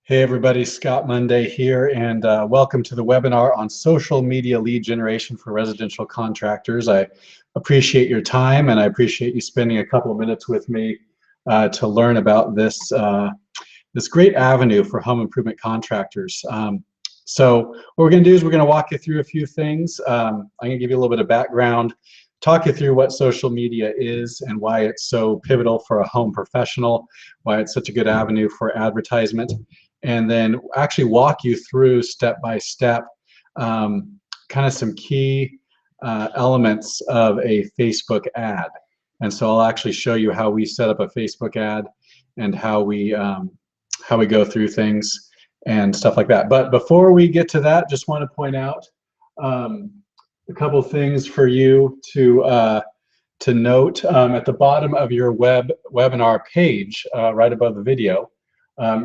Hey everybody, Scott Monday here, and welcome to the webinar on social media lead generation for residential contractors. I appreciate your time, and I appreciate you spending a couple of minutes with me to learn about this great avenue for home improvement contractors. So what we're going to do is we're going to walk you through a few things. I'm going to give you a little bit of background, talk you through what social media is and why it's so pivotal for a home professional, why it's such a good avenue for advertisement, and then actually walk you through step by step kind of some key elements of a Facebook ad. And so I'll actually show you how we set up a Facebook ad and how we go through things and stuff like that. But before we get to that, just want to point out a couple things for you to note. At the bottom of your webinar page, right above the video,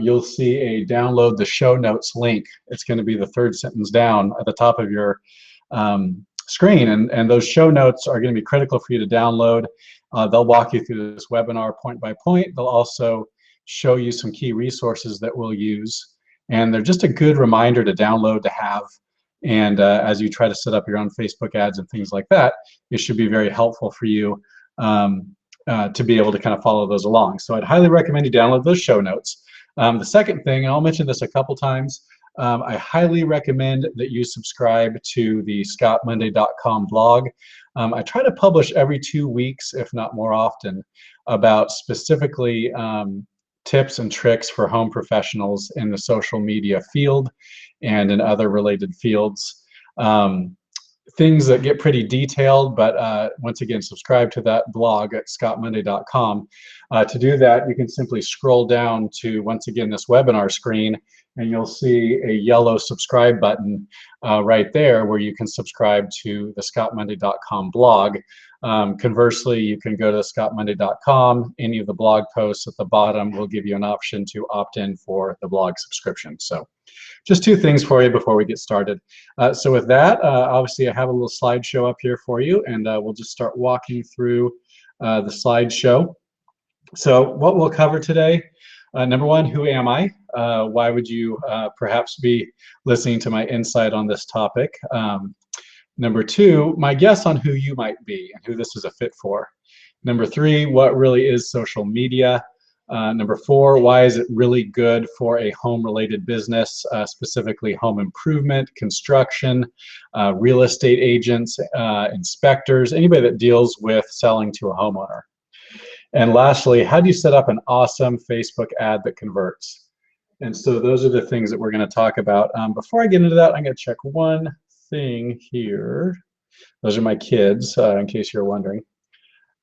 you'll see a download the show notes link. It's going to be the third sentence down at the top of your screen, and those show notes are going to be critical for you to download. They'll walk you through this webinar point by point. They'll also show you some key resources that we'll use, and they're just a good reminder to download, to have, and as you try to set up your own Facebook ads and things like that, it should be very helpful for you to be able to kind of follow those along. So I'd highly recommend you download those show notes. The second thing, and I'll mention this a couple times, I highly recommend that you subscribe to the scottmonday.com blog. I try to publish every 2 weeks, if not more often, about specifically tips and tricks for home professionals in the social media field and in other related fields. Things that get pretty detailed, but once again, subscribe to that blog at scottmonday.com. To do that, you can simply scroll down to, once again, this webinar screen, and you'll see a yellow subscribe button right there where you can subscribe to the scottmonday.com blog. Conversely, you can go to scottmonday.com. Any of the blog posts at the bottom will give you an option to opt in for the blog subscription. So just two things for you before we get started. So with that, obviously I have a little slideshow up here for you, and we'll just start walking through the slideshow. So what we'll cover today, number one, who am I? Why would you perhaps be listening to my insight on this topic? Number two, my guess on who you might be and who this is a fit for. Number three, what really is social media? Number four, why is it really good for a home-related business, specifically home improvement, construction, real estate agents, inspectors, anybody that deals with selling to a homeowner? And lastly, how do you set up an awesome Facebook ad that converts? And so those are the things that we're going to talk about. Before I get into that, I'm going to check one thing here. Those are my kids, in case you're wondering.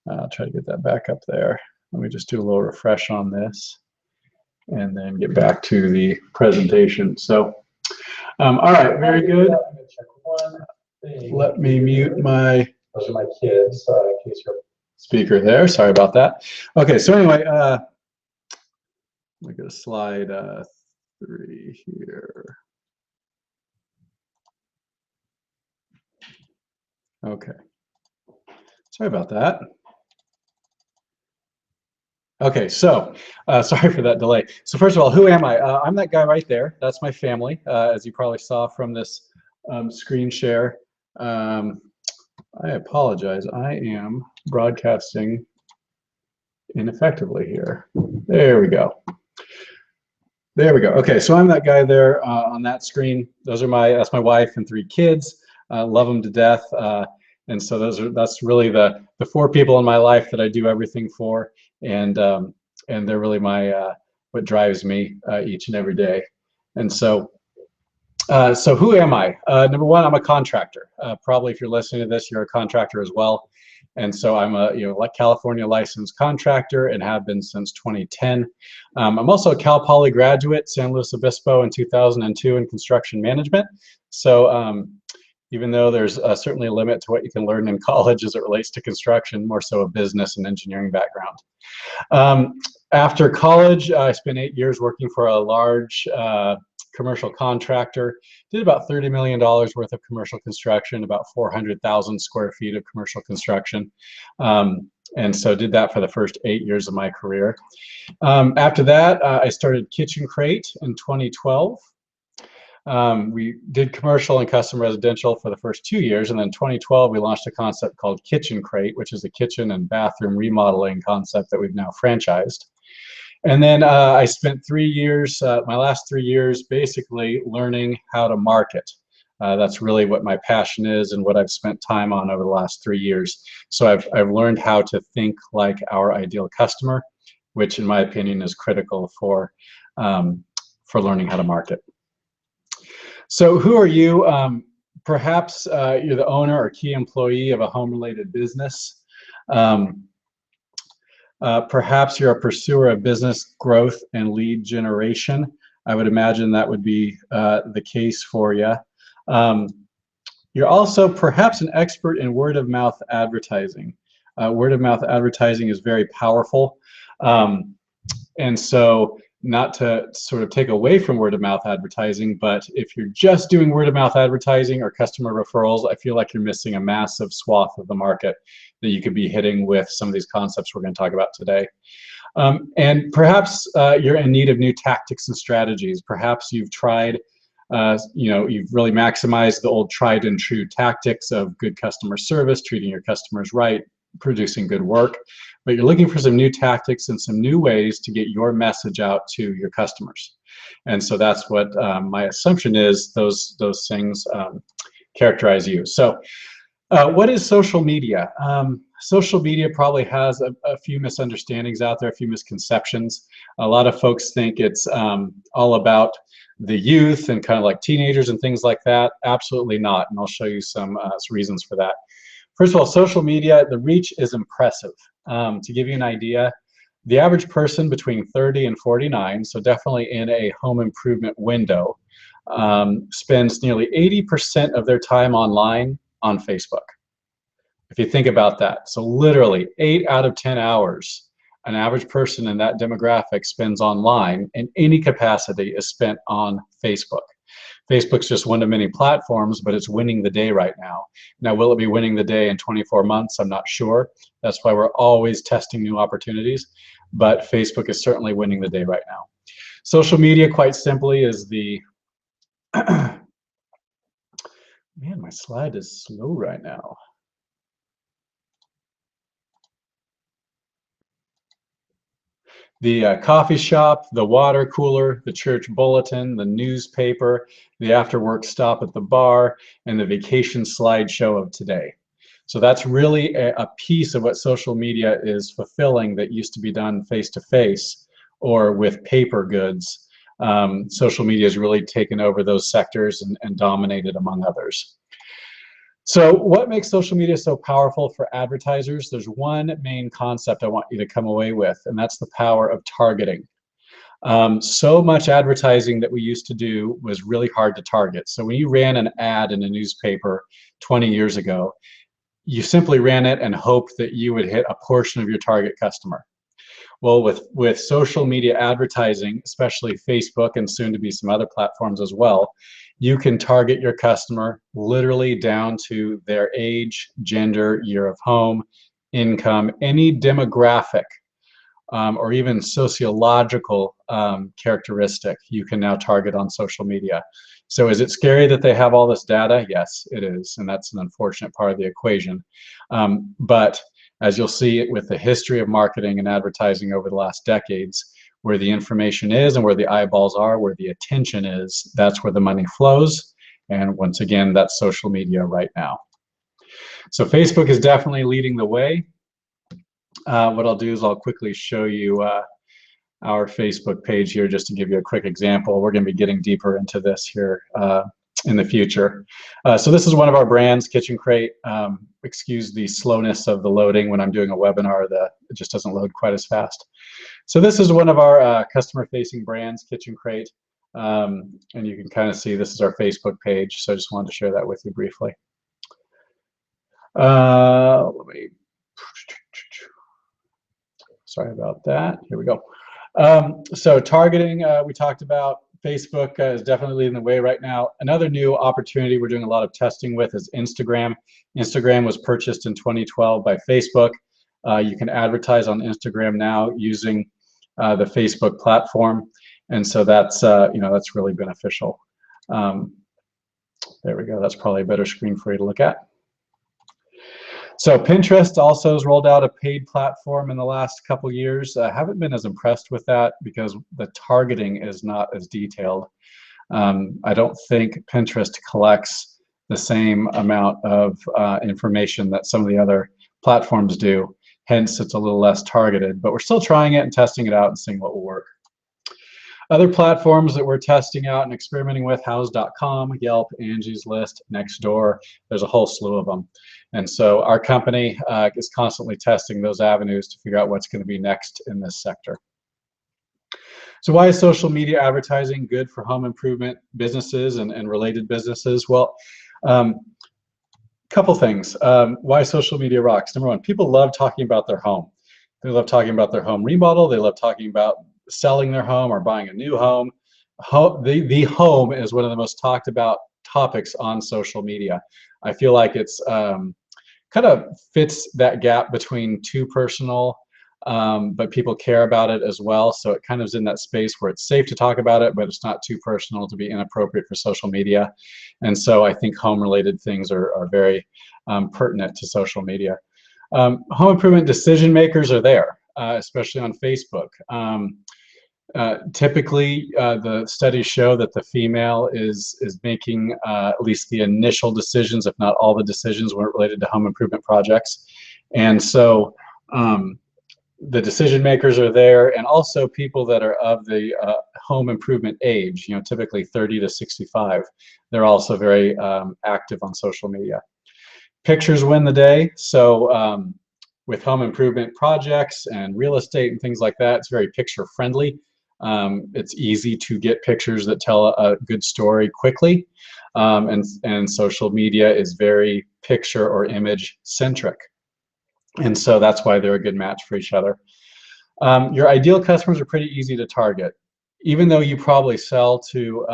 I'll try to get that back up there. Let me just do a little refresh on this and then get back to the presentation. So, all right, very good. Let me mute my, those are my kids, in case you're speaker there. Sorry about that. Okay, so anyway, let me go to slide 3 here. Okay, sorry about that. Okay, so sorry for that delay. So first of all, who am I? I'm that guy right there. That's my family, as you probably saw from this screen share. I apologize. I am broadcasting ineffectively here. There we go. There we go. Okay, so I'm that guy there on that screen. That's my wife and 3 kids. Love them to death. And so that's really the 4 people in my life that I do everything for, and they're really my what drives me each and every day. And so who am I? Number one, I'm a contractor. Probably if you're listening to this, you're a contractor as well. And so I'm a California licensed contractor and have been since 2010. I'm also a Cal Poly graduate, San Luis Obispo in 2002 in construction management. So even though there's certainly a limit to what you can learn in college as it relates to construction, more so a business and engineering background. After college, I spent 8 years working for a large commercial contractor, did about $30 million worth of commercial construction, about 400,000 square feet of commercial construction. And so did that for the first 8 years of my career. After that, I started Kitchen Crate in 2012. We did commercial and custom residential for the first 2 years, and then 2012 we launched a concept called Kitchen Crate, which is a kitchen and bathroom remodeling concept that we've now franchised. And then I spent 3 years, my last 3 years, basically learning how to market. That's really what my passion is and what I've spent time on over the last 3 years. So I've learned how to think like our ideal customer, which in my opinion is critical for learning how to market. So who are you? Perhaps you're the owner or key employee of a home-related business. Perhaps you're a pursuer of business growth and lead generation. I would imagine that would be the case for you. You're also perhaps an expert in word-of-mouth advertising. Word-of-mouth advertising is very powerful. And so not to sort of take away from word-of-mouth advertising, but if you're just doing word-of-mouth advertising or customer referrals, I feel like you're missing a massive swath of the market that you could be hitting with some of these concepts we're going to talk about today. And perhaps you're in need of new tactics and strategies. Perhaps you've tried, you've really maximized the old tried and true tactics of good customer service, treating your customers right, producing good work, but you're looking for some new tactics and some new ways to get your message out to your customers. And so that's what my assumption is, those things characterize you. So what is social media? Social media probably has a few misunderstandings out there, a few misconceptions. A lot of folks think it's all about the youth and kind of like teenagers and things like that. Absolutely not, and I'll show you some reasons for that. First of all, social media, the reach is impressive. To give you an idea, the average person between 30 and 49, so definitely in a home improvement window, spends nearly 80% of their time online on Facebook. If you think about that, so literally 8 out of 10 hours, an average person in that demographic spends online in any capacity is spent on Facebook. Facebook's just one of many platforms, but it's winning the day right now. Now, will it be winning the day in 24 months? I'm not sure. That's why we're always testing new opportunities, but Facebook is certainly winning the day right now. Social media, quite simply, is the... Man, my slide is slow right now. The coffee shop, the water cooler, the church bulletin, the newspaper, the after-work stop at the bar, and the vacation slideshow of today. So that's really a piece of what social media is fulfilling that used to be done face-to-face or with paper goods. Social media has really taken over those sectors and dominated among others. So what makes social media so powerful for advertisers? There's one main concept I want you to come away with, and that's the power of targeting. So much advertising that we used to do was really hard to target. So when you ran an ad in a newspaper 20 years ago, you simply ran it and hoped that you would hit a portion of your target customer. Well, with social media advertising, especially Facebook and soon to be some other platforms as well, you can target your customer literally down to their age, gender, year of home, income, any demographic or even sociological characteristic you can now target on social media. So is it scary that they have all this data? Yes, it is, and that's an unfortunate part of the equation. But as you'll see with the history of marketing and advertising over the last decades, where the information is and where the eyeballs are, where the attention is, that's where the money flows. And once again, that's social media right now. So Facebook is definitely leading the way. What I'll do is I'll quickly show you our Facebook page here just to give you a quick example. We're going to be getting deeper into this here in the future. So this is one of our brands, Kitchen Crate. Excuse the slowness of the loading when I'm doing a webinar, it just doesn't load quite as fast. So this is one of our customer-facing brands, Kitchen Crate. And you can kind of see this is our Facebook page. So I just wanted to share that with you briefly. Sorry about that. Here we go. So targeting, we talked about Facebook is definitely leading the way right now. Another new opportunity we're doing a lot of testing with is Instagram. Instagram was purchased in 2012 by Facebook. You can advertise on Instagram now using the Facebook platform, and so that's that's really beneficial. There we go. That's probably a better screen for you to look at. So Pinterest also has rolled out a paid platform in the last couple years. I haven't been as impressed with that because the targeting is not as detailed. I don't think Pinterest collects the same amount of information that some of the other platforms do. Hence, it's a little less targeted, but we're still trying it and testing it out and seeing what will work. Other platforms that we're testing out and experimenting with, House.com, Yelp, Angie's List, Nextdoor, there's a whole slew of them. And so our company is constantly testing those avenues to figure out what's going to be next in this sector. So why is social media advertising good for home improvement businesses and related businesses? Well, couple things. Why social media rocks. Number one, people love talking about their home. They love talking about their home remodel. They love talking about selling their home or buying a new home. The home is one of the most talked about topics on social media. I feel like it's kind of fits that gap between too personal, but people care about it as well. So it kind of is in that space where it's safe to talk about it, but it's not too personal to be inappropriate for social media. And so I think home-related things are very pertinent to social media. Home improvement decision makers are there, especially on Facebook. Typically, the studies show that the female is making at least the initial decisions, if not all the decisions, when related to home improvement projects. And so the decision makers are there, and also people that are of the home improvement age, typically 30 to 65. They're also very active on social media. Pictures win the day. So with home improvement projects and real estate and things like that, it's very picture friendly. It's easy to get pictures that tell a good story quickly, and social media is very picture or image centric, and so that's why they're a good match for each other. Your ideal customers are pretty easy to target, even though you probably sell to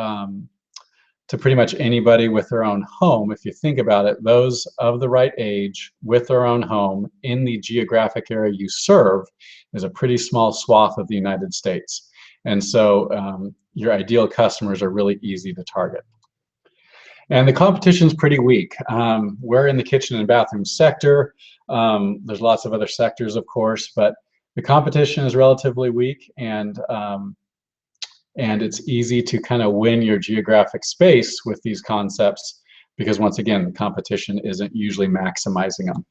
pretty much anybody with their own home. If you think about it, those of the right age with their own home in the geographic area you serve is a pretty small swath of the United States. And so your ideal customers are really easy to target. And the competition's pretty weak. We're in the kitchen and bathroom sector. There's lots of other sectors, of course, but the competition is relatively weak, and it's easy to kind of win your geographic space with these concepts because, once again, the competition isn't usually maximizing them.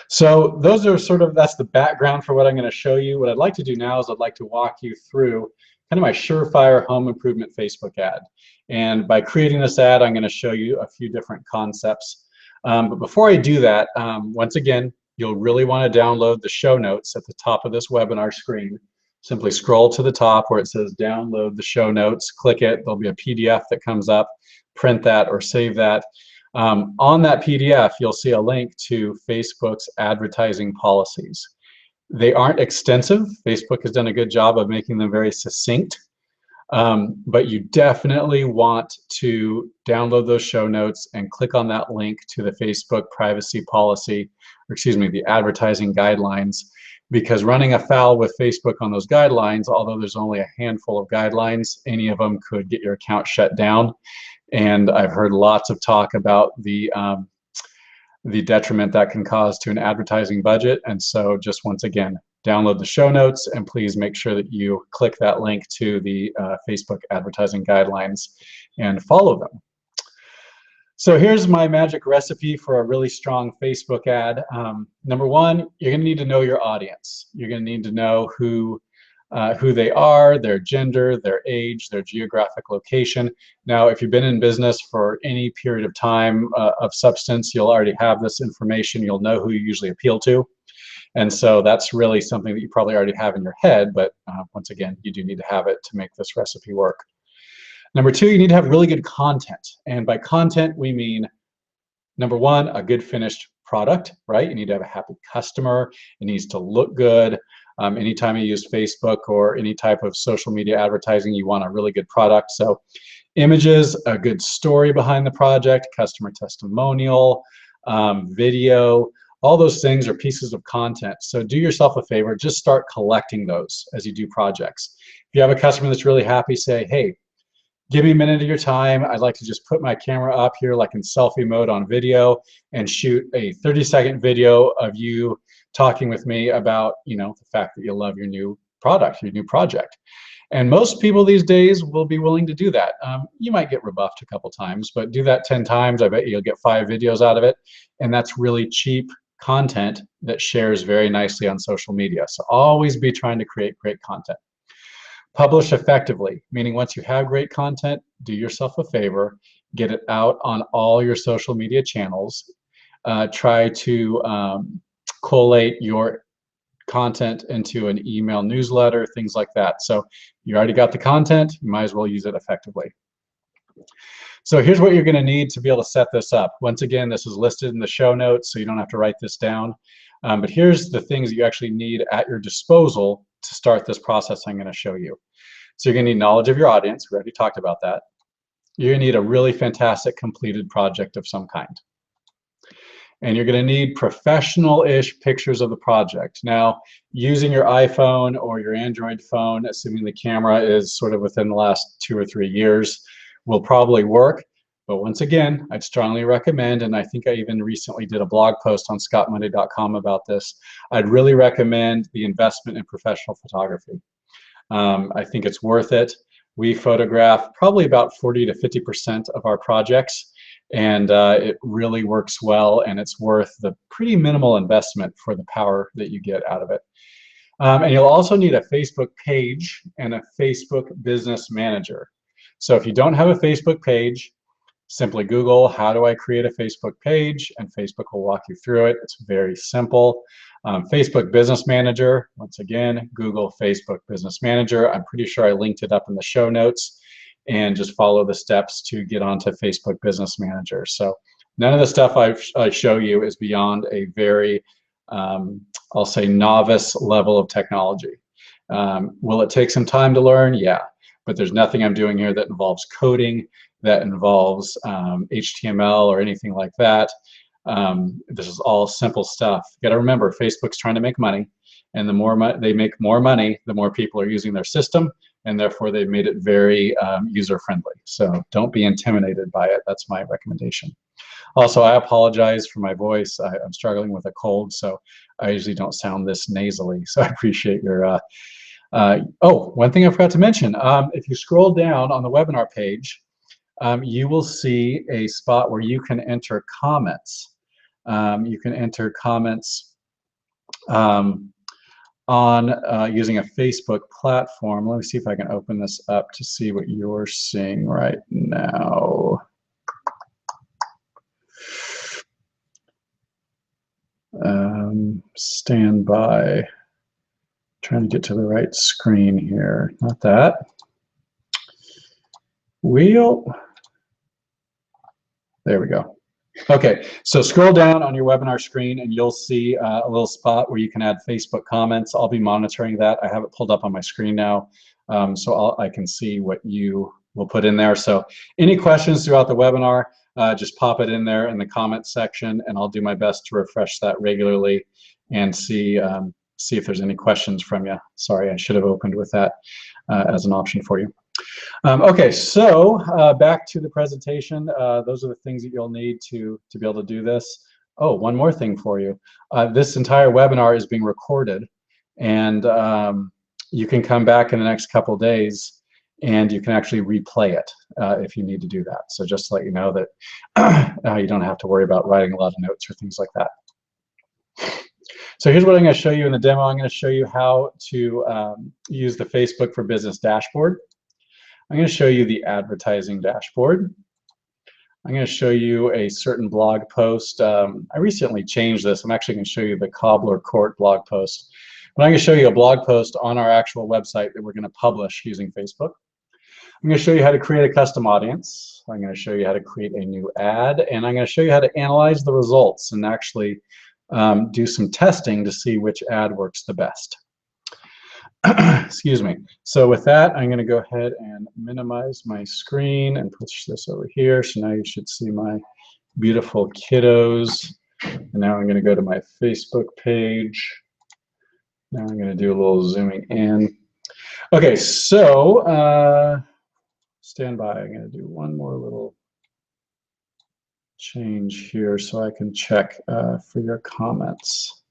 So those are that's the background for what I'm going to show you. What I'd like to do now is I'd like to walk you through kind of my surefire home improvement Facebook ad. And by creating this ad, I'm going to show you a few different concepts. But before I do that, once again, you'll really want to download the show notes at the top of this webinar screen. Simply scroll to the top where it says download the show notes, click it, there'll be a PDF that comes up, print that or save that. On that PDF, you'll see a link to Facebook's advertising policies. They aren't extensive. Facebook has done a good job of making them very succinct, but you definitely want to download those show notes and click on that link to the Facebook privacy policy, or excuse me, the advertising guidelines, because running afoul with Facebook on those guidelines, although there's only a handful of guidelines, any of them could get your account shut down. And I've heard lots of talk about the detriment that can cause to an advertising budget. And so just once again, download the show notes and please make sure that you click that link to the Facebook advertising guidelines and follow them. So here's my magic recipe for a really strong Facebook ad. Number one, you're going to need to know your audience. You're going to need to know who they are, their gender, their age, their geographic location. Now, if you've been in business for any period of time of substance, you'll already have this information. You'll know who you usually appeal to. And so that's really something that you probably already have in your head, but once again, you do need to have it to make this recipe work. Number two, you need to have really good content. And by content, we mean, number one, a good finished product, right? You need to have a happy customer. It needs to look good. Anytime you use Facebook or any type of social media advertising, you want a really good product. So images, a good story behind the project, customer testimonial, video, all those things are pieces of content. So do yourself a favor, just start collecting those as you do projects. If you have a customer that's really happy, say, hey, give me a minute of your time. I'd like to just put my camera up here like in selfie mode on video and shoot a 30-second video of you talking with me about, you know, the fact that you love your new product, your new project. And most people these days will be willing to do that. You might get rebuffed a couple times, but do that 10 times. I bet you'll get 5 videos out of it. And that's really cheap content that shares very nicely on social media. So always be trying to create great content. Publish effectively, meaning once you have great content, do yourself a favor, get it out on all your social media channels. Try to collate your content into an email newsletter, things like that. So you already got the content, you might as well use it effectively. So here's what you're going to need to be able to set this up. Once again, this is listed in the show notes, so you don't have to write this down. But here's the things that you actually need at your disposal to start this process I'm going to show you. So you're going to need knowledge of your audience. We already talked about that. You're going to need a really fantastic completed project of some kind. And you're going to need professional-ish pictures of the project. Now, using your iPhone or your Android phone, assuming the camera is sort of within the last 2 or 3 years, will probably work. But once again, I'd strongly recommend, and I think I even recently did a blog post on scottmonday.com about this, I'd really recommend the investment in professional photography. I think it's worth it. We photograph probably about 40 to 50% of our projects, and it really works well, and it's worth the pretty minimal investment for the power that you get out of it. And you'll also need a Facebook page and a Facebook business manager. So if you don't have a Facebook page, simply Google, how do I create a Facebook page? And Facebook will walk you through it. It's very simple. Facebook Business Manager, once again, Google Facebook Business Manager. I'm pretty sure I linked it up in the show notes, and just follow the steps to get onto Facebook Business Manager. So none of the stuff I show you is beyond a very, I'll say, novice level of technology. Will it take some time to learn? Yeah, but there's nothing I'm doing here that involves coding, that involves HTML or anything like that. This is all simple stuff. You got to remember, Facebook's trying to make money, and the more they make more money, the more people are using their system, and therefore they've made it very user-friendly. So don't be intimidated by it. That's my recommendation. Also, I apologize for my voice. I'm struggling with a cold, so I usually don't sound this nasally. So I appreciate your. Oh, one thing I forgot to mention. If you scroll down on the webinar page, you will see a spot where you can enter comments. You can enter comments on using a Facebook platform. Let me see if I can open this up to see what you're seeing right now. Stand by. Trying to get to the right screen here. Not that. There we go. Okay, so scroll down on your webinar screen and you'll see a little spot where you can add Facebook comments. I'll be monitoring that. I have it pulled up on my screen now, so I can see what you will put in there. So any questions throughout the webinar, just pop it in there in the comments section, and I'll do my best to refresh that regularly and see if there's any questions from you. Sorry, I should have opened with that as an option for you. Okay, so back to the presentation. Those are the things that you'll need to be able to do this. Oh, one more thing for you. This entire webinar is being recorded, and you can come back in the next couple days and you can actually replay it if you need to do that. So just to let you know that you don't have to worry about writing a lot of notes or things like that. So here's what I'm going to show you in the demo. I'm going to show you how to use the Facebook for Business dashboard. I'm going to show you the advertising dashboard. I'm going to show you a certain blog post. I recently changed this. I'm actually going to show you the Cobbler Court blog post. But I'm going to show you a blog post on our actual website that we're going to publish using Facebook. I'm going to show you how to create a custom audience. I'm going to show you how to create a new ad. And I'm going to show you how to analyze the results and actually do some testing to see which ad works the best. Excuse me. So with that, I'm going to go ahead and minimize my screen and push this over here. So now you should see my beautiful kiddos. And now I'm going to go to my Facebook page. Now I'm going to do a little zooming in. Okay, so stand by. I'm going to do one more little change here so I can check for your comments.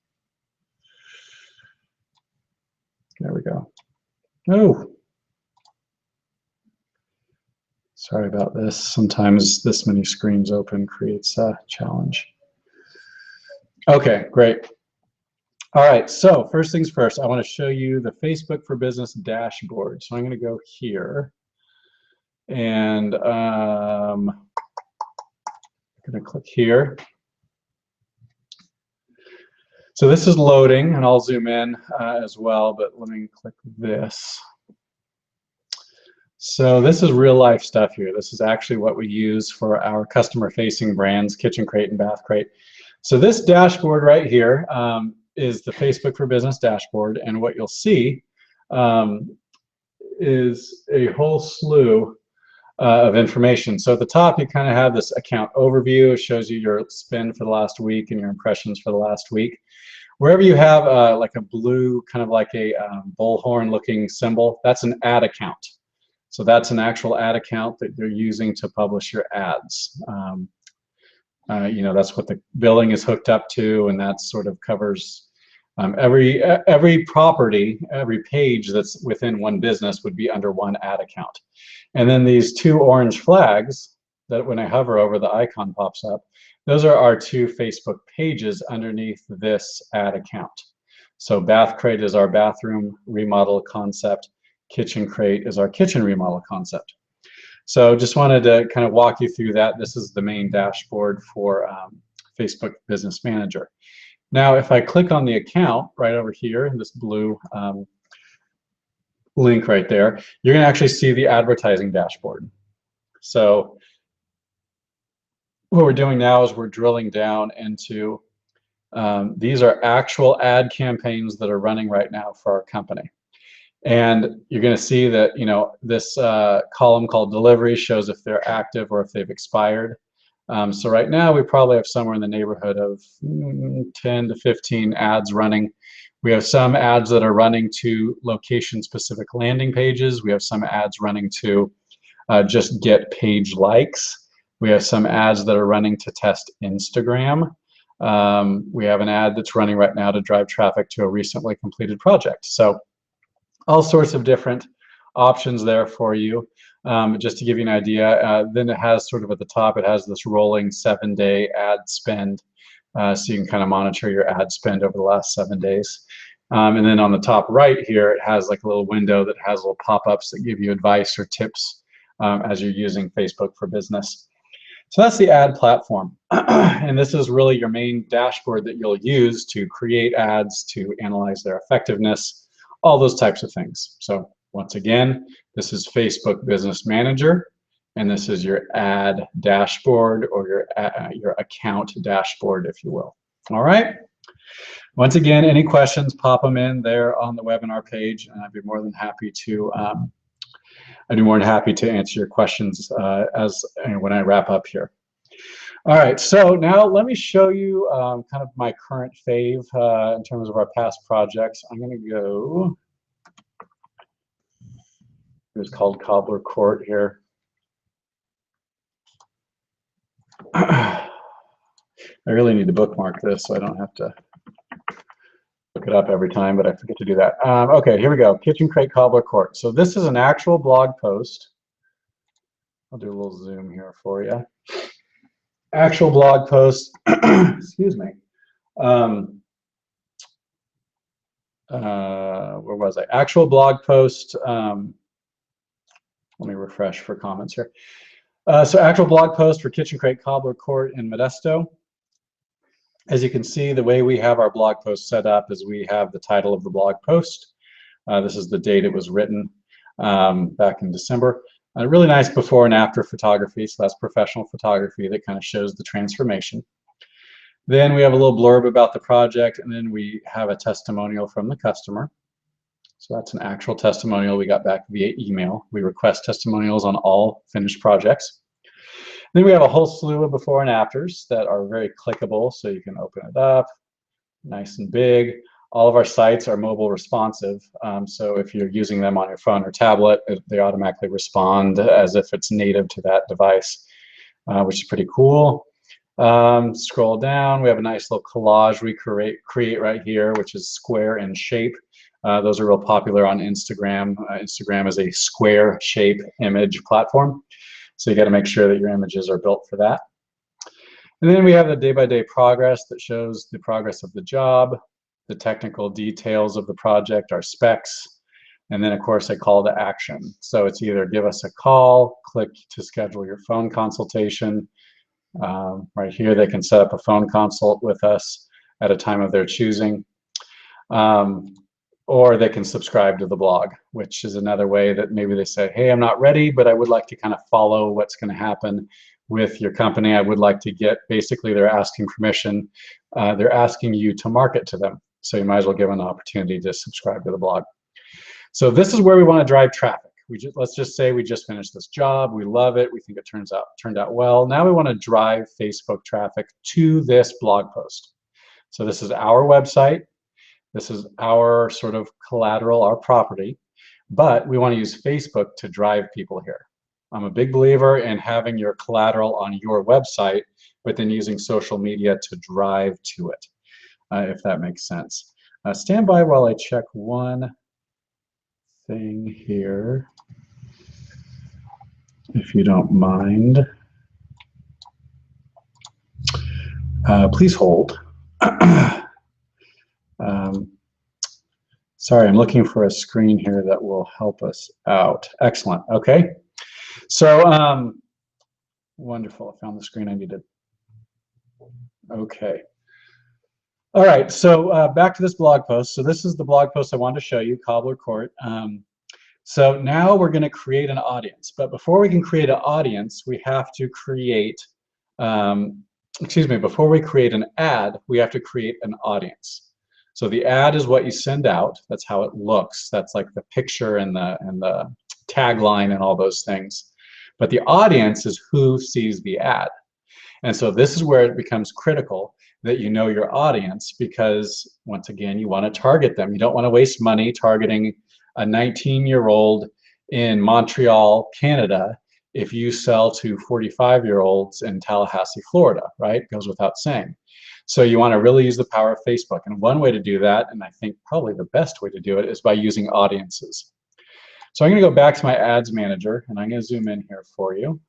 There we go. Oh, sorry about this. Sometimes this many screens open creates a challenge. Okay, great. All right, so first things first, I want to show you the Facebook for Business dashboard. So I'm going to go here, and I'm going to click here. So this is loading, and I'll zoom in as well, but let me click this. So this is real life stuff here. This is actually what we use for our customer-facing brands, Kitchen Crate and Bath Crate. So this dashboard right here is the Facebook for Business dashboard, and what you'll see is a whole slew of information. So at the top, you kind of have this account overview. It shows you your spend for the last week and your impressions for the last week. Wherever you have like a blue, kind of like a bullhorn looking symbol, that's an ad account. So that's an actual ad account that you're using to publish your ads. You know, that's what the billing is hooked up to, and that sort of covers every property, every page that's within one business would be under one ad account. And then these two orange flags that when I hover over, the icon pops up. Those are our two Facebook pages underneath this ad account. So Bath Crate is our bathroom remodel concept. Kitchen Crate is our kitchen remodel concept. So just wanted to kind of walk you through that. This is the main dashboard for Facebook Business Manager. Now, if I click on the account right over here, this blue link right there, you're going to actually see the advertising dashboard. So what we're doing now is we're drilling down into these are actual ad campaigns that are running right now for our company. And you're going to see that, you know, this column called delivery shows if they're active or if they've expired. So right now we probably have somewhere in the neighborhood of 10 to 15 ads running. We have some ads that are running to location-specific landing pages. We have some ads running to just get page likes. We have some ads that are running to test Instagram. We have an ad that's running right now to drive traffic to a recently completed project. So all sorts of different options there for you. Just to give you an idea, then it has sort of at the top, it has this rolling 7-day ad spend. So you can kind of monitor your ad spend over the last 7 days. And then on the top right here, it has like a little window that has little pop-ups that give you advice or tips as you're using Facebook for Business. So that's the ad platform. And this is really your main dashboard that you'll use to create ads, to analyze their effectiveness, all those types of things. So once again, this is Facebook Business Manager, and this is your ad dashboard, or your account dashboard, if you will. All right. Once again, any questions, pop them in there on the webinar page, and I'd be more than happy to answer your questions when I wrap up here. All right, so now let me show you kind of my current fave in terms of our past projects. I'm going to go. It's called Cobbler Court here. I really need to bookmark this so I don't have to look it up every time, but I forget to do that. Okay, here we go. Kitchen Crate Cobbler Court. So this is an actual blog post. I'll do a little zoom here for you. Actual blog post. Excuse me. Where was I? Actual blog post. Let me refresh for comments here. So actual blog post for Kitchen Crate Cobbler Court in Modesto. As you can see, the way we have our blog post set up is we have the title of the blog post. This is the date it was written back in December. Really nice before and after photography, so that's professional photography that kind of shows the transformation. Then we have a little blurb about the project, and then we have a testimonial from the customer. So that's an actual testimonial we got back via email. We request testimonials on all finished projects. Then we have a whole slew of before and afters that are very clickable, so you can open it up, nice and big. All of our sites are mobile responsive, so if you're using them on your phone or tablet, they automatically respond as if it's native to that device, which is pretty cool. Scroll down, we have a nice little collage we create right here, which is square in shape. Those are real popular on Instagram. Instagram is a square shape image platform, so you got to make sure that your images are built for that. And then we have the day-by-day progress that shows the progress of the job, the technical details of the project, our specs, and then of course a call to action. So it's either give us a call, click to schedule your phone consultation. Right here they can set up a phone consult with us at a time of their choosing. Or they can subscribe to the blog, which is another way that maybe they say, hey, I'm not ready, but I would like to kind of follow what's going to happen with your company. I would like to get, basically they're asking permission. They're asking you to market to them. So you might as well give them an opportunity to subscribe to the blog. So this is where we want to drive traffic. Let's just say we just finished this job. We love it. We think it turned out well. Now we want to drive Facebook traffic to this blog post. So this is our website. This is our sort of collateral, our property, but we want to use Facebook to drive people here. I'm a big believer in having your collateral on your website, but then using social media to drive to it, if that makes sense. Stand by while I check one thing here, if you don't mind. Please hold. Sorry, I'm looking for a screen here that will help us out. Excellent. Okay. So, wonderful. I found the screen I needed. Okay. All right. So back to this blog post. So this is the blog post I wanted to show you, Cobbler Court. So now we're going to create an audience. But before we can create an audience, we have to create, before we create an ad, we have to create an audience. So the ad is what you send out. That's how it looks. That's like the picture and the tagline and all those things. But the audience is who sees the ad. And so this is where it becomes critical that you know your audience, because once again, you want to target them. You don't want to waste money targeting a 19-year-old in Montreal, Canada, if you sell to 45-year-olds in Tallahassee, Florida, right? Goes without saying. So you want to really use the power of Facebook. And one way to do that, and I think probably the best way to do it, is by using audiences. So I'm going to go back to my ads manager, and I'm going to zoom in here for you.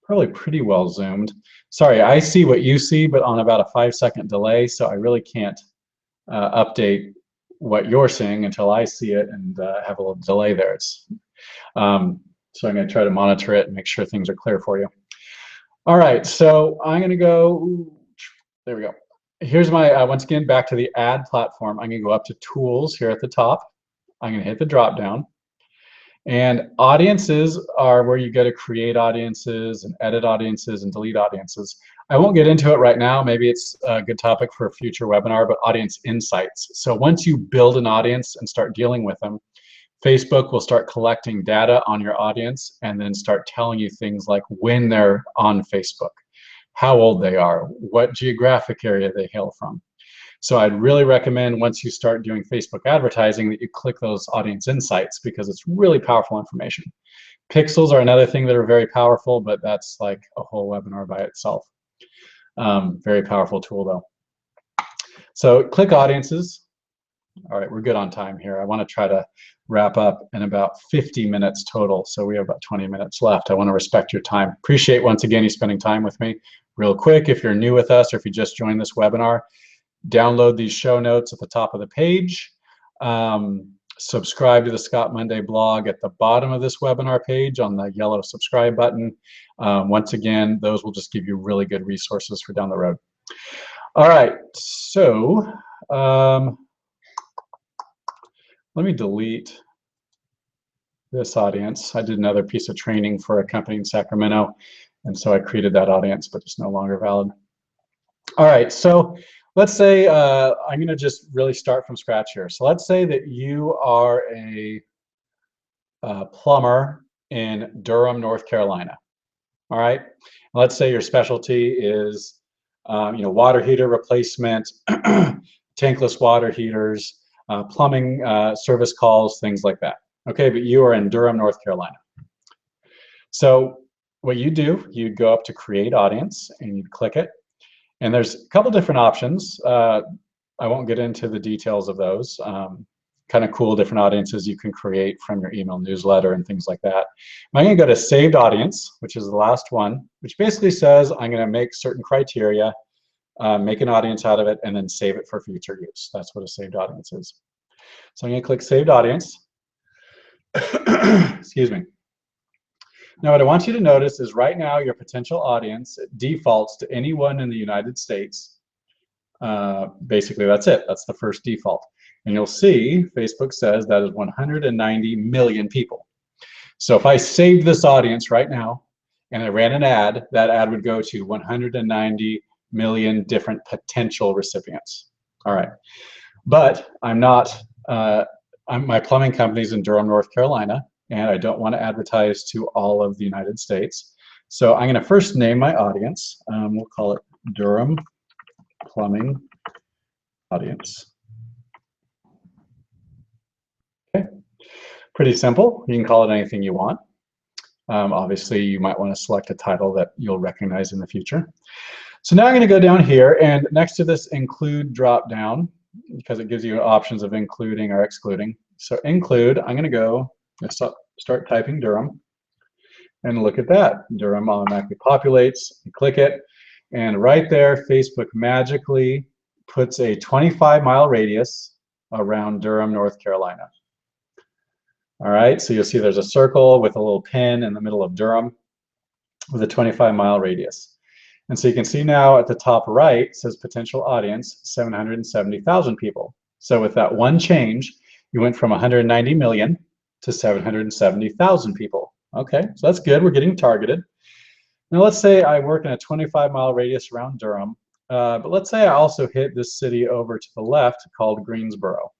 Probably pretty well zoomed. Sorry, I see what you see, but on about a 5-second delay, so I really can't update what you're seeing until I see it and have a little delay there. So I'm going to try to monitor it and make sure things are clear for you. All right, so I'm going to go, there we go. Here's my, once again, back to the ad platform. I'm going to go up to Tools here at the top. I'm going to hit the drop down. And audiences are where you go to create audiences and edit audiences and delete audiences. I won't get into it right now. Maybe it's a good topic for a future webinar, but audience insights. So once you build an audience and start dealing with them, Facebook will start collecting data on your audience and then start telling you things like when they're on Facebook, how old they are, what geographic area they hail from. So I'd really recommend once you start doing Facebook advertising that you click those audience insights, because it's really powerful information. Pixels are another thing that are very powerful, but that's like a whole webinar by itself. Very powerful tool though. So click audiences. All right, we're good on time here. I want to try to wrap up in about 50 minutes total. So we have about 20 minutes left. I want to respect your time. Appreciate once again you spending time with me. Real quick, if you're new with us or if you just joined this webinar, download these show notes at the top of the page. Subscribe to the Scott Monday blog at the bottom of this webinar page on the yellow subscribe button. Once again, those will just give you really good resources for down the road. All right, so let me delete this audience. I did another piece of training for a company in Sacramento, and so I created that audience, but it's no longer valid. All right, so let's say I'm going to just really start from scratch here. So let's say that you are a plumber in Durham, North Carolina. All right. Let's say your specialty is, water heater replacement, tankless water heaters, plumbing service calls, things like that. Okay, but you are in Durham, North Carolina. So what you do, you go up to Create Audience and you click it. And there's a couple different options. I won't get into the details of those. Kind of cool different audiences you can create from your email newsletter and things like that. I'm going to go to Saved Audience, which is the last one, which basically says I'm going to make certain criteria, make an audience out of it, and then save it for future use. That's what a saved audience is. So I'm going to click Saved Audience. Excuse me. Now, what I want you to notice is right now your potential audience defaults to anyone in the United States. Basically, that's it. That's the first default. And you'll see Facebook says that is 190 million people. So if I saved this audience right now and I ran an ad, that ad would go to 190 million different potential recipients. All right. But I'm not, my plumbing company's in Durham, North Carolina, and I don't want to advertise to all of the United States. So I'm going to first name my audience. We'll call it Durham Plumbing Audience. Okay, pretty simple. You can call it anything you want. Obviously, you might want to select a title that you'll recognize in the future. So now I'm going to go down here, and next to this include drop down, because it gives you options of including or excluding. So include, I'm going to go start typing Durham, and look at that. Durham automatically populates. You click it, and right there, Facebook magically puts a 25-mile radius around Durham, North Carolina. All right, so you'll see there's a circle with a little pin in the middle of Durham with a 25-mile radius. And so you can see now at the top right, it says potential audience, 770,000 people. So with that one change, you went from 190 million to 770,000 people. Okay, so that's good. We're getting targeted. Now let's say I work in a 25-mile radius around Durham, but let's say I also hit this city over to the left called Greensboro.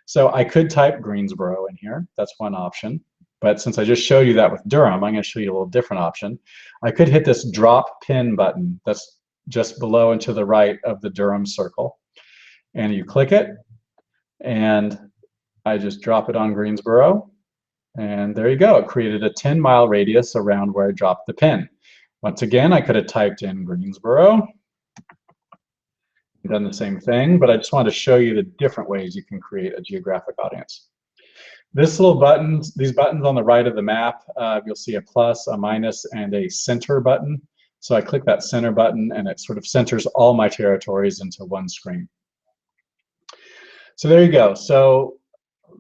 So I could type Greensboro in here. That's one option. But since I just showed you that with Durham, I'm going to show you a little different option. I could hit this drop pin button that's just below and to the right of the Durham circle. And you click it, and I just drop it on Greensboro. And there you go. It created a 10-mile radius around where I dropped the pin. Once again, I could have typed in Greensboro, done the same thing, but I just wanted to show you the different ways you can create a geographic audience. This little button, these buttons on the right of the map, you'll see a plus, a minus, and a center button. So I click that center button, and it sort of centers all my territories into one screen. So there you go. So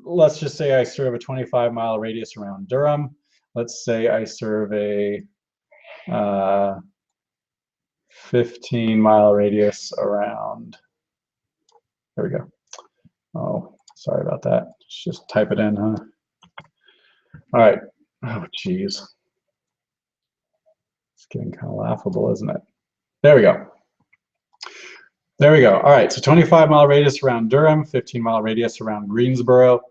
let's just say I serve a 25-mile radius around Durham. Let's say I serve a 15-mile radius around, there we go. Oh, sorry about that. Let's just type it in, huh? All right. Oh, geez. It's getting kind of laughable, isn't it? There we go. There we go. All right, so 25-mile radius around Durham, 15-mile radius around Greensboro.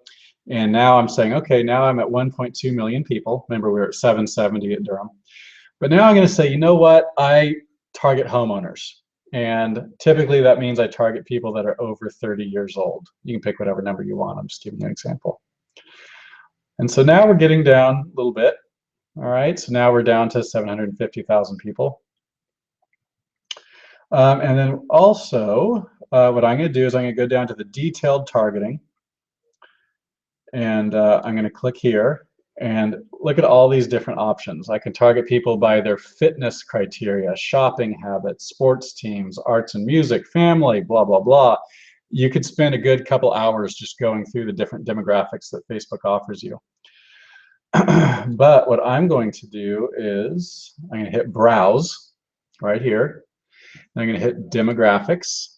And now I'm saying, okay, now I'm at 1.2 million people. Remember, we were at 770 at Durham. But now I'm going to say, you know what? I target homeowners. And typically that means I target people that are over 30 years old. You can pick whatever number you want. I'm just giving you an example. And so now we're getting down a little bit. All right, so now we're down to 750,000 people. And then also, what I'm going to do is I'm going to go down to the detailed targeting. And I'm going to click here and look at all these different options. I can target people by their fitness criteria, shopping habits, sports teams, arts and music, family, blah, blah, blah. You could spend a good couple hours just going through the different demographics that Facebook offers you. But what I'm going to do is I'm going to hit Browse right here. I'm going to hit Demographics,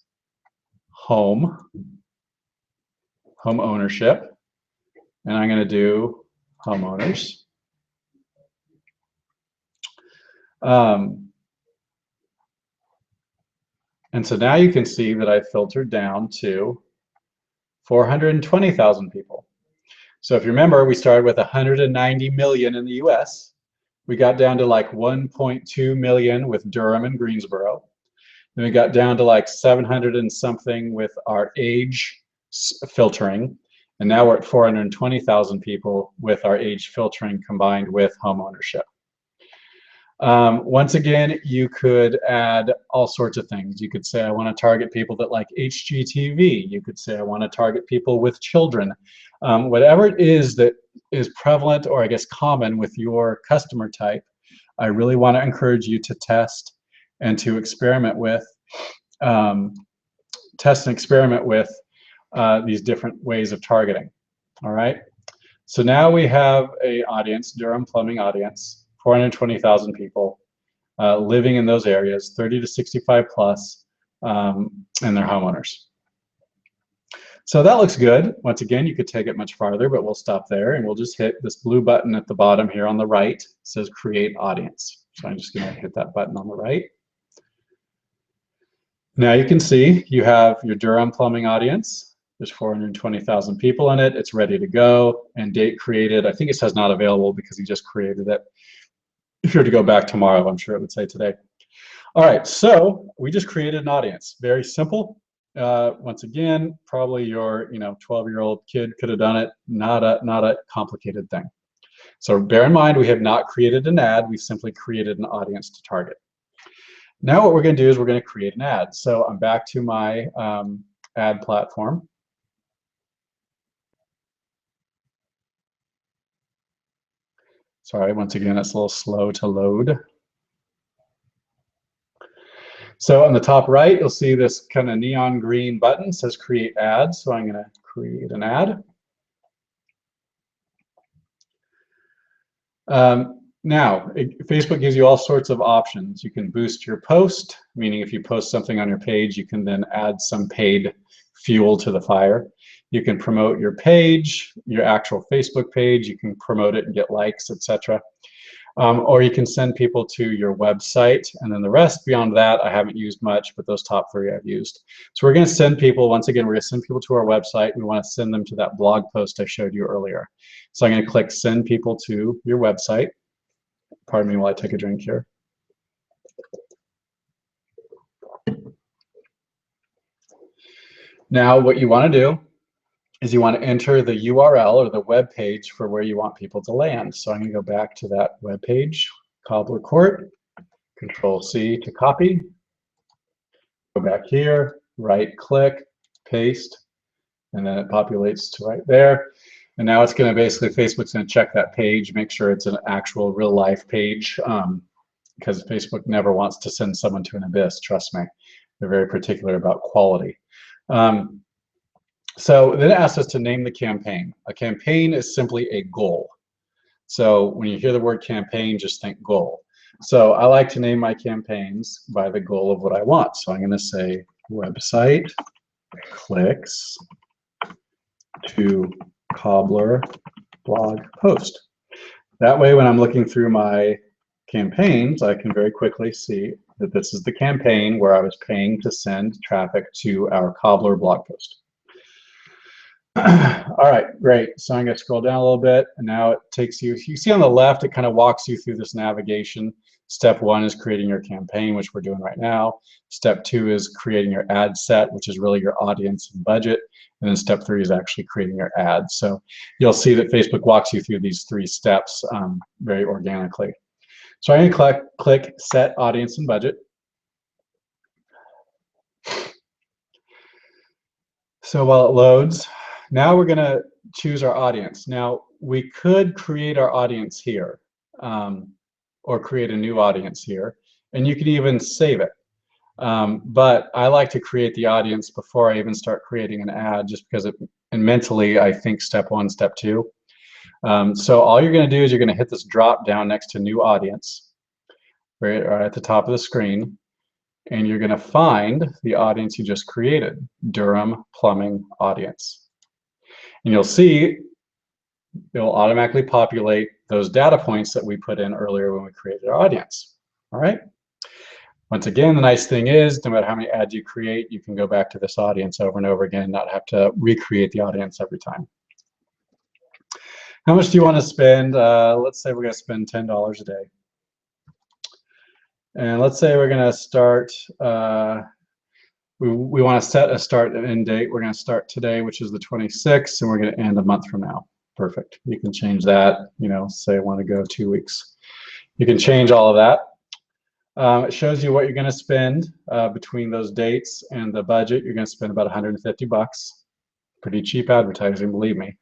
Home Ownership, and I'm going to do homeowners. And And so now you can see that I filtered down to 420,000 people. So if you remember, we started with 190 million in the US. We got down to like 1.2 million with Durham and Greensboro. Then we got down to like 700 and something with our age filtering. And now we're at 420,000 people with our age filtering combined with home ownership. Once again, you could add all sorts of things. You could say, I want to target people that like HGTV. You could say, I want to target people with children. Whatever it is that is prevalent or I guess common with your customer type, I really want to encourage you to test and to experiment with, these different ways of targeting. All right. So now we have a audience, Durham plumbing audience, 420,000 people living in those areas, 30 to 65 plus, and they're homeowners. So that looks good. Once again, you could take it much farther, but we'll stop there and we'll just hit this blue button at the bottom here on the right. It says Create Audience. So I'm just going to hit that button on the right. Now you can see you have your Durham plumbing audience. There's 420,000 people in it. It's ready to go and date created. I think it says not available because he just created it. If you were to go back tomorrow, I'm sure it would say today. All right, so we just created an audience. Very simple. Once again, probably your 12-year-old kid could have done it. Not a complicated thing. So bear in mind, we have not created an ad. We simply created an audience to target. Now what we're going to do is we're going to create an ad. So I'm back to my ad platform. Sorry, once again, it's a little slow to load. So on the top right, you'll see this kind of neon green button says create ad. So I'm going to create an ad. Now, Facebook gives you all sorts of options. You can boost your post, meaning if you post something on your page, you can then add some paid fuel to the fire. You can promote your page, your actual Facebook page. You can promote it and get likes, etc. Or you can send people to your website, and then the rest beyond that I haven't used much, but those top three I've used. So we're going to send people, once again, we're going to send people to our website. We want to send them to that blog post I showed you earlier. So I'm going to click send people to your website. Pardon me while I take a drink here. Now what you want to do is you want to enter the URL or the web page for where you want people to land. So I'm going to go back to that web page, Cobbler Court, Control-C to copy. Go back here, right-click, paste, and then it populates to right there. And now it's going to basically, Facebook's going to check that page, make sure it's an actual real-life page, because Facebook never wants to send someone to an abyss, trust me. They're very particular about quality. So then it asks us to name the campaign. A campaign is simply a goal. So when you hear the word campaign, just think goal. So I like to name my campaigns by the goal of what I want. So I'm going to say website clicks to Cobbler blog post. That way when I'm looking through my campaigns, I can very quickly see that this is the campaign where I was paying to send traffic to our Cobbler blog post. All right, great. So I'm going to scroll down a little bit, and now it takes you, you see on the left, it kind of walks you through this navigation. Step 1 is creating your campaign, which we're doing right now. Step 2 is creating your ad set, which is really your audience and budget. And then step 3 is actually creating your ad. So you'll see that Facebook walks you through these 3 steps very organically. So I'm going to click Set Audience and Budget. So while it loads, now we're going to choose our audience. Now, we could create our audience here or create a new audience here, and you can even save it. But I like to create the audience before I even start creating an ad, just because and mentally I think step 1, step 2. So all you're going to do is you're going to hit this drop down next to new audience, right at the top of the screen, and you're going to find the audience you just created, Durham plumbing audience. And you'll see it'll automatically populate those data points that we put in earlier when we created our audience. All right. Once again, the nice thing is, no matter how many ads you create, you can go back to this audience over and over again and not have to recreate the audience every time. How much do you want to spend? Let's say we're going to spend $10 a day. And let's say we're going to start, we want to set a start and end date. We're going to start today, which is the 26th, and we're going to end a month from now. Perfect. You can change that, you know, say I want to go 2 weeks. You can change all of that. It shows you what you're going to spend between those dates and the budget. You're going to spend about 150 bucks. Pretty cheap advertising, believe me.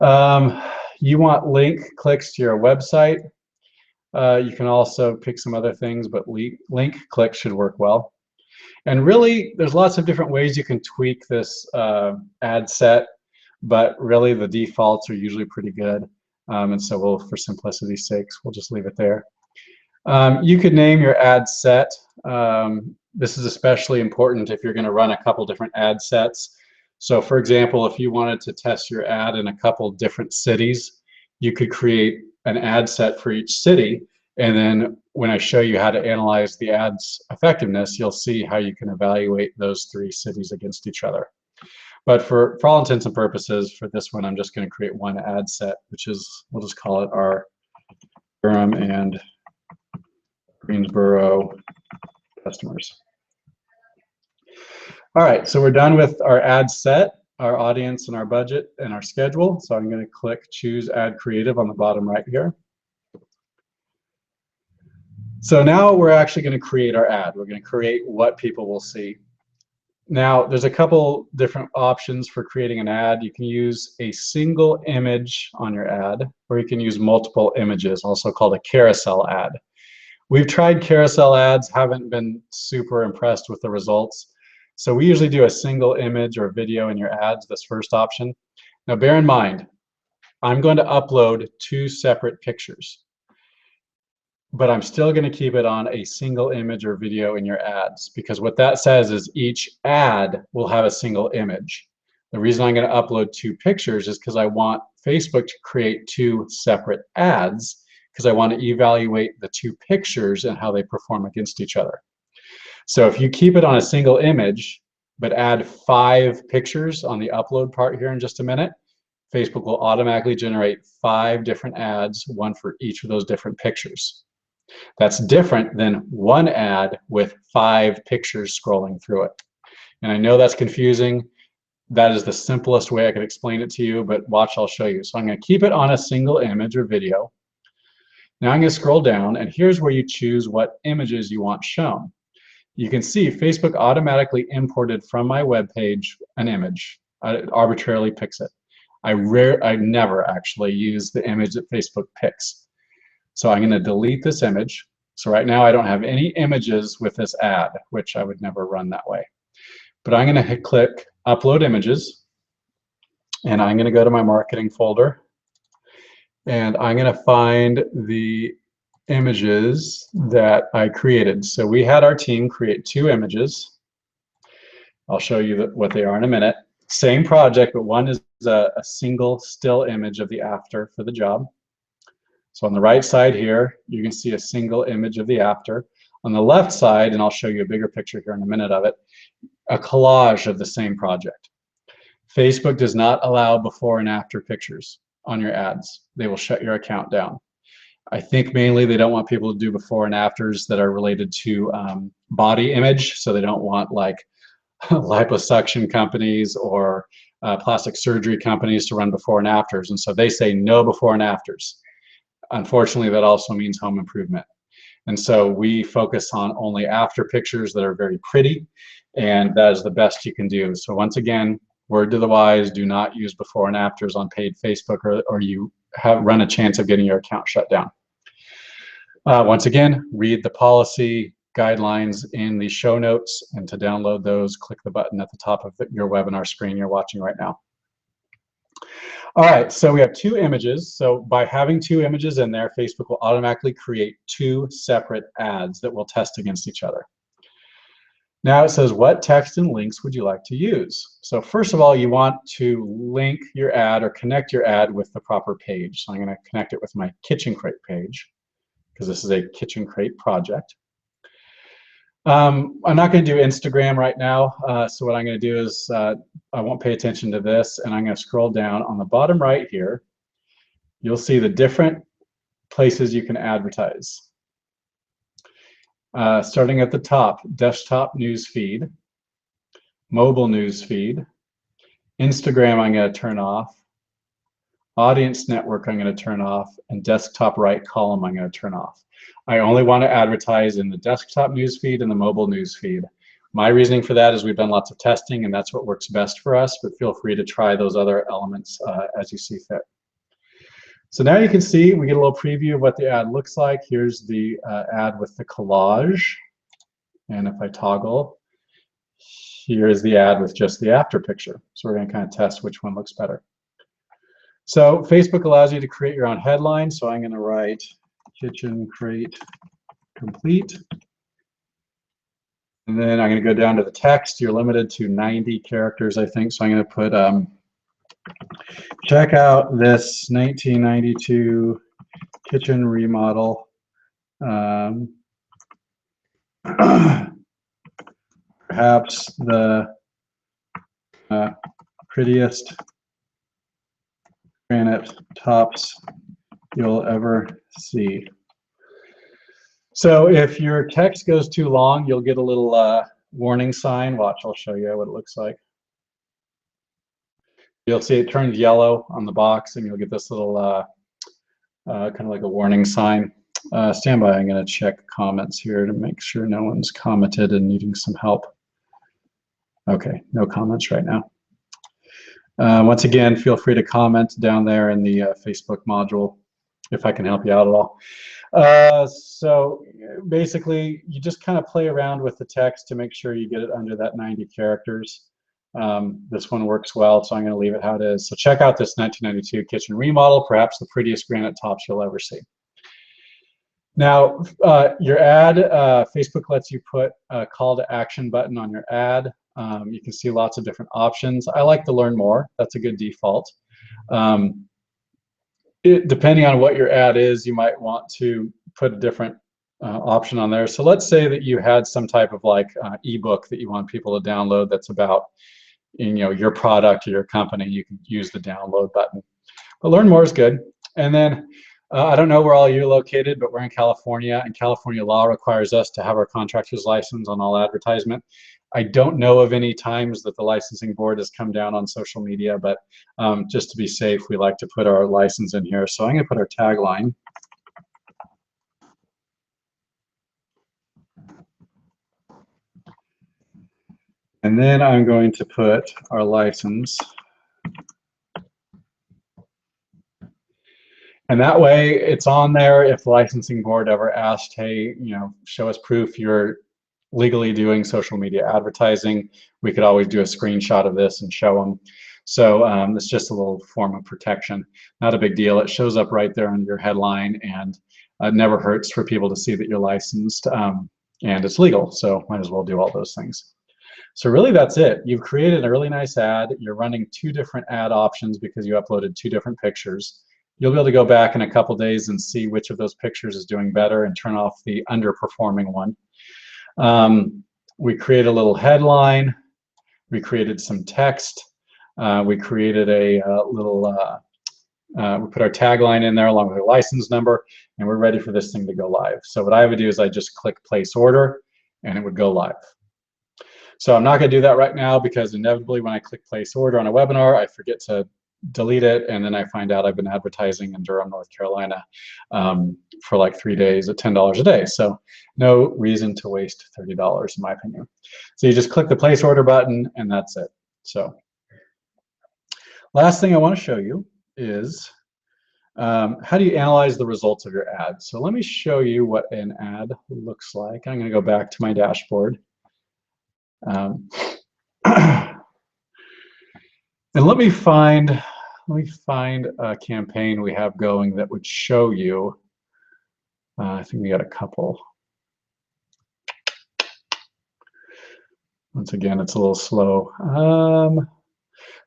You want link clicks to your website. You can also pick some other things, but link clicks should work well. And really, there's lots of different ways you can tweak this ad set, but really the defaults are usually pretty good. And so we'll, for simplicity's sakes, we'll just leave it there. You could name your ad set. This is especially important if you're going to run a couple different ad sets. So for example, if you wanted to test your ad in a couple different cities, you could create an ad set for each city. And then when I show you how to analyze the ad's effectiveness, you'll see how you can evaluate those 3 cities against each other. But for all intents and purposes, for this one, I'm just going to create one ad set, which is, we'll just call it our Durham and Greensboro customers. All right, so we're done with our ad set, our audience, and our budget, and our schedule. So I'm going to click Choose Ad Creative on the bottom right here. So now we're actually going to create our ad. We're going to create what people will see. Now, there's a couple different options for creating an ad. You can use a single image on your ad, or you can use multiple images, also called a carousel ad. We've tried carousel ads, haven't been super impressed with the results. So we usually do a single image or video in your ads, this first option. Now bear in mind, I'm going to upload 2 separate pictures, but I'm still going to keep it on a single image or video in your ads, because what that says is each ad will have a single image. The reason I'm going to upload 2 pictures is because I want Facebook to create 2 separate ads, because I want to evaluate the 2 pictures and how they perform against each other. So if you keep it on a single image, but add 5 pictures on the upload part here in just a minute, Facebook will automatically generate 5 different ads, 1 for each of those different pictures. That's different than 1 ad with 5 pictures scrolling through it. And I know that's confusing. That is the simplest way I could explain it to you, but watch, I'll show you. So I'm going to keep it on a single image or video. Now I'm going to scroll down, and here's where you choose what images you want shown. You can see Facebook automatically imported from my web page an image. It arbitrarily picks it. I never actually use the image that Facebook picks. So I'm going to delete this image. So right now I don't have any images with this ad, which I would never run that way. But I'm going to click Upload Images, and I'm going to go to my marketing folder. And I'm going to find the images that I created. So we had our team create 2 images. I'll show you what they are in a minute. Same project, but one is a single still image of the after for the job. So on the right side here, you can see a single image of the after. On the left side, and I'll show you a bigger picture here in a minute of it, a collage of the same project. Facebook does not allow before and after pictures on your ads. They will shut your account down. I think mainly they don't want people to do before and afters that are related to body image, so they don't want like liposuction companies or plastic surgery companies to run before and afters, and so they say no before and afters. Unfortunately, that also means home improvement. And so we focus on only after pictures that are very pretty, and that is the best you can do. So once again, word to the wise, do not use before and afters on paid Facebook, or you run a chance of getting your account shut down. Once again, read the policy guidelines in the show notes, and to download those, click the button at the top of your webinar screen you're watching right now. All right, so we have 2 images. So by having 2 images in there, Facebook will automatically create 2 separate ads that will test against each other. Now it says, what text and links would you like to use? So first of all, you want to link your ad or connect your ad with the proper page. So I'm going to connect it with my Kitchen Crate page, because this is a Kitchen Crate project. I'm not going to do Instagram right now. So what I'm going to do is I won't pay attention to this, and I'm going to scroll down on the bottom right here. You'll see the different places you can advertise. Starting at the top, desktop news feed, mobile news feed, Instagram I'm going to turn off, audience network I'm going to turn off, and desktop right column I'm going to turn off. I only want to advertise in the desktop news feed and the mobile news feed. My reasoning for that is we've done lots of testing and that's what works best for us, but feel free to try those other elements as you see fit. So now you can see, we get a little preview of what the ad looks like. Here's the ad with the collage. And if I toggle, here's the ad with just the after picture. So we're going to kind of test which one looks better. So Facebook allows you to create your own headline. So I'm going to write kitchen crate complete. And then I'm going to go down to the text. You're limited to 90 characters, I think. So I'm going to put check out this 1992 kitchen remodel. Perhaps the prettiest granite tops you'll ever see. So if your text goes too long, you'll get a little warning sign. Watch, I'll show you what it looks like. You'll see it turns yellow on the box, and you'll get this little kind of like a warning sign. Stand by, I'm going to check comments here to make sure no one's commented and needing some help. Okay, no comments right now. Once again, feel free to comment down there in the Facebook module if I can help you out at all. So basically, you just kind of play around with the text to make sure you get it under that 90 characters. This one works well, so I'm going to leave it how it is. So check out this 1992 kitchen remodel, perhaps the prettiest granite tops you'll ever see. Now, your ad, Facebook lets you put a call to action button on your ad. You can see lots of different options. I like to learn more. That's a good default. Depending on what your ad is, you might want to put a different option on there. So let's say that you had some type of like ebook that you want people to download that's about your product or your company. You can use the download button. But learn more is good. And then I don't know where all you're located, but we're in California, and California law requires us to have our contractor's license on all advertisement. I don't know of any times that the licensing board has come down on social media, but just to be safe, we like to put our license in here. So I'm going to put our tagline. And then I'm going to put our license. And that way it's on there if the licensing board ever asked, hey, show us proof you're legally doing social media advertising. We could always do a screenshot of this and show them. So it's just a little form of protection. Not a big deal. It shows up right there on your headline, and it never hurts for people to see that you're licensed, and it's legal. So might as well do all those things. So really that's it. You've created a really nice ad. You're running 2 different ad options because you uploaded 2 different pictures. You'll be able to go back in a couple days and see which of those pictures is doing better and turn off the underperforming one. We created a little headline. We created some text. We created a little, we put our tagline in there along with our license number, and we're ready for this thing to go live. So what I would do is I just click place order, and it would go live. So I'm not going to do that right now because inevitably when I click place order on a webinar, I forget to delete it, and then I find out I've been advertising in Durham, North Carolina for like 3 days at $10 a day. So no reason to waste $30 in my opinion. So you just click the place order button and that's it. So last thing I want to show you is how do you analyze the results of your ad? So let me show you what an ad looks like. I'm going to go back to my dashboard. And let me find a campaign we have going that would show you. I think we got a couple. Once again, it's a little slow.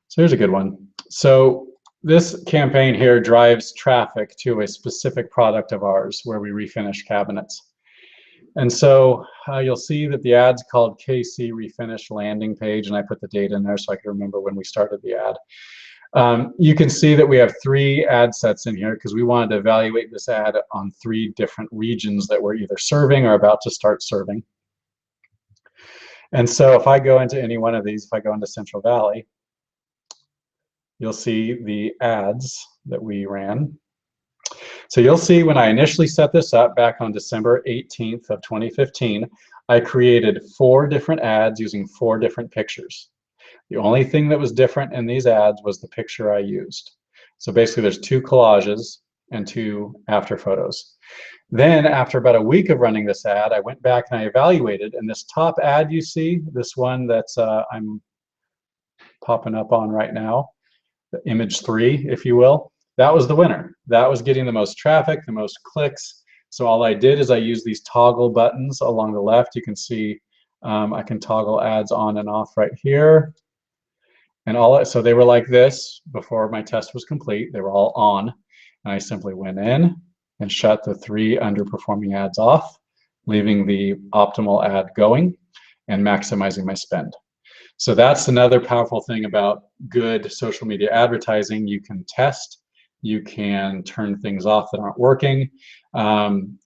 So here's a good one. So this campaign here drives traffic to a specific product of ours where we refinish cabinets. And so you'll see that the ad's called KC Refinish Landing Page, and I put the date in there so I can remember when we started the ad. You can see that we have 3 ad sets in here because we wanted to evaluate this ad on 3 different regions that we're either serving or about to start serving. And so if I go into any one of these, if I go into Central Valley, you'll see the ads that we ran. So you'll see when I initially set this up back on December 18th of 2015, I created 4 different ads using 4 different pictures. The only thing that was different in these ads was the picture I used. So basically there's 2 collages and 2 after photos. Then after about a week of running this ad, I went back and I evaluated, and this top ad you see, this one that's I'm popping up on right now, the image 3, if you will, that was the winner. That was getting the most traffic, the most clicks. So all I did is I used these toggle buttons along the left. You can see I can toggle ads on and off right here. And so they were like this before my test was complete. They were all on. And I simply went in and shut the 3 underperforming ads off, leaving the optimal ad going and maximizing my spend. So that's another powerful thing about good social media advertising. You can test, you can turn things off that aren't working,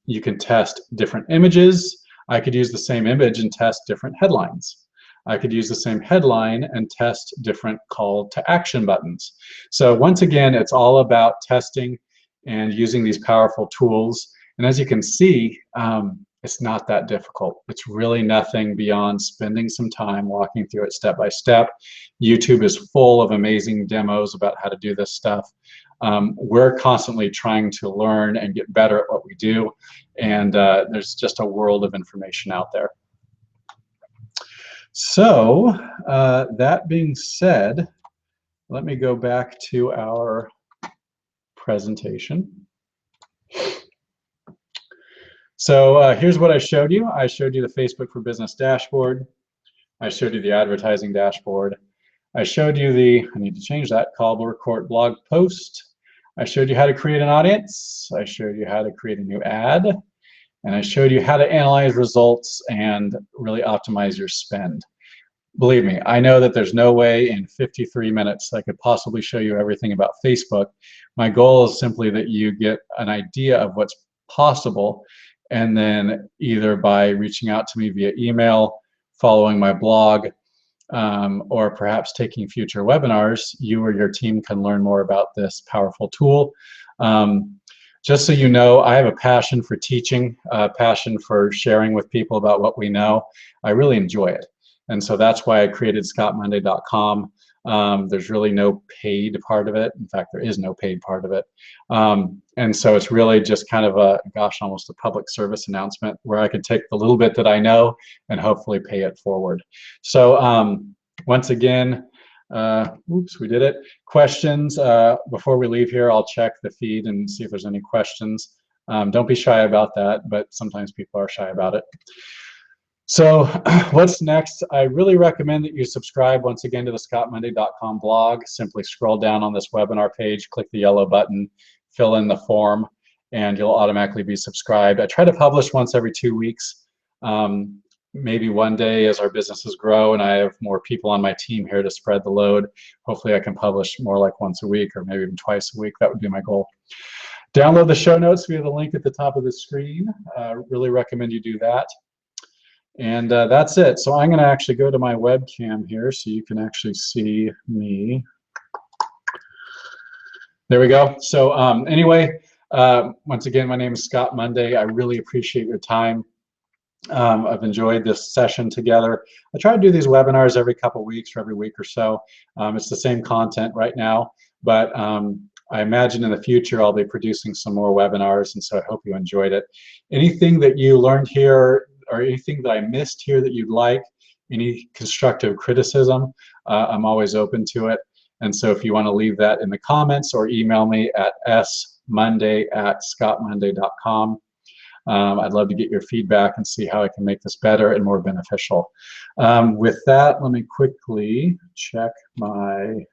you can test different images. I could use the same image and test different headlines. I could use the same headline and test different call to action buttons. So once again, it's all about testing and using these powerful tools. And as you can see, it's not that difficult. It's really nothing beyond spending some time walking through it step by step. YouTube is full of amazing demos about how to do this stuff. We're constantly trying to learn and get better at what we do, and there's just a world of information out there. So that being said, let me go back to our presentation. So here's what I showed you. I showed you the Facebook for Business dashboard. I showed you the advertising dashboard. I showed you I need to change that, callable record blog post. I showed you how to create an audience. I showed you how to create a new ad. And I showed you how to analyze results and really optimize your spend. Believe me, I know that there's no way in 53 minutes I could possibly show you everything about Facebook. My goal is simply that you get an idea of what's possible, and then either by reaching out to me via email, following my blog, or perhaps taking future webinars, you or your team can learn more about this powerful tool. Just so you know, I have a passion for teaching, a passion for sharing with people about what we know. I really enjoy it. And so that's why I created scottmonday.com. There's really no paid part of it. In fact, there is no paid part of it. And so it's really just kind of almost a public service announcement where I can take the little bit that I know and hopefully pay it forward. So once again, oops, we did it. Questions, before we leave here, I'll check the feed and see if there's any questions. Don't be shy about that, but sometimes people are shy about it. So what's next? I really recommend that you subscribe once again to the scottmonday.com blog. Simply scroll down on this webinar page, click the yellow button, fill in the form, and you'll automatically be subscribed. I try to publish once every 2 weeks. Maybe one day as our businesses grow and I have more people on my team here to spread the load, hopefully I can publish more like once a week or maybe even twice a week. That would be my goal. Download the show notes via the link at the top of the screen. Really recommend you do that. And that's it. So I'm going to actually go to my webcam here so you can actually see me. There we go. So anyway, once again, my name is Scott Monday. I really appreciate your time. I've enjoyed this session together. I try to do these webinars every couple weeks or every week or so. It's the same content right now, but I imagine in the future I'll be producing some more webinars, and so I hope you enjoyed it. Anything that you learned here or anything that I missed here that you'd like, any constructive criticism, I'm always open to it. And so if you want to leave that in the comments or email me at smonday@scottmonday.com. I'd love to get your feedback and see how I can make this better and more beneficial. With that, let me quickly check my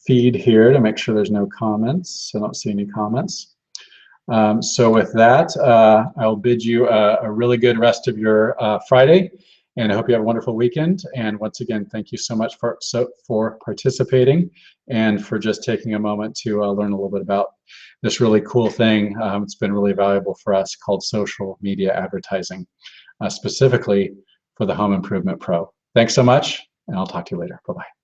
feed here to make sure there's no comments. I don't see any comments. So with that, I'll bid you a really good rest of your Friday, and I hope you have a wonderful weekend. And once again, thank you so much for participating and for just taking a moment to learn a little bit about this really cool thing. It's been really valuable for us, called social media advertising, specifically for the Home Improvement Pro. Thanks so much, and I'll talk to you later. Bye-bye.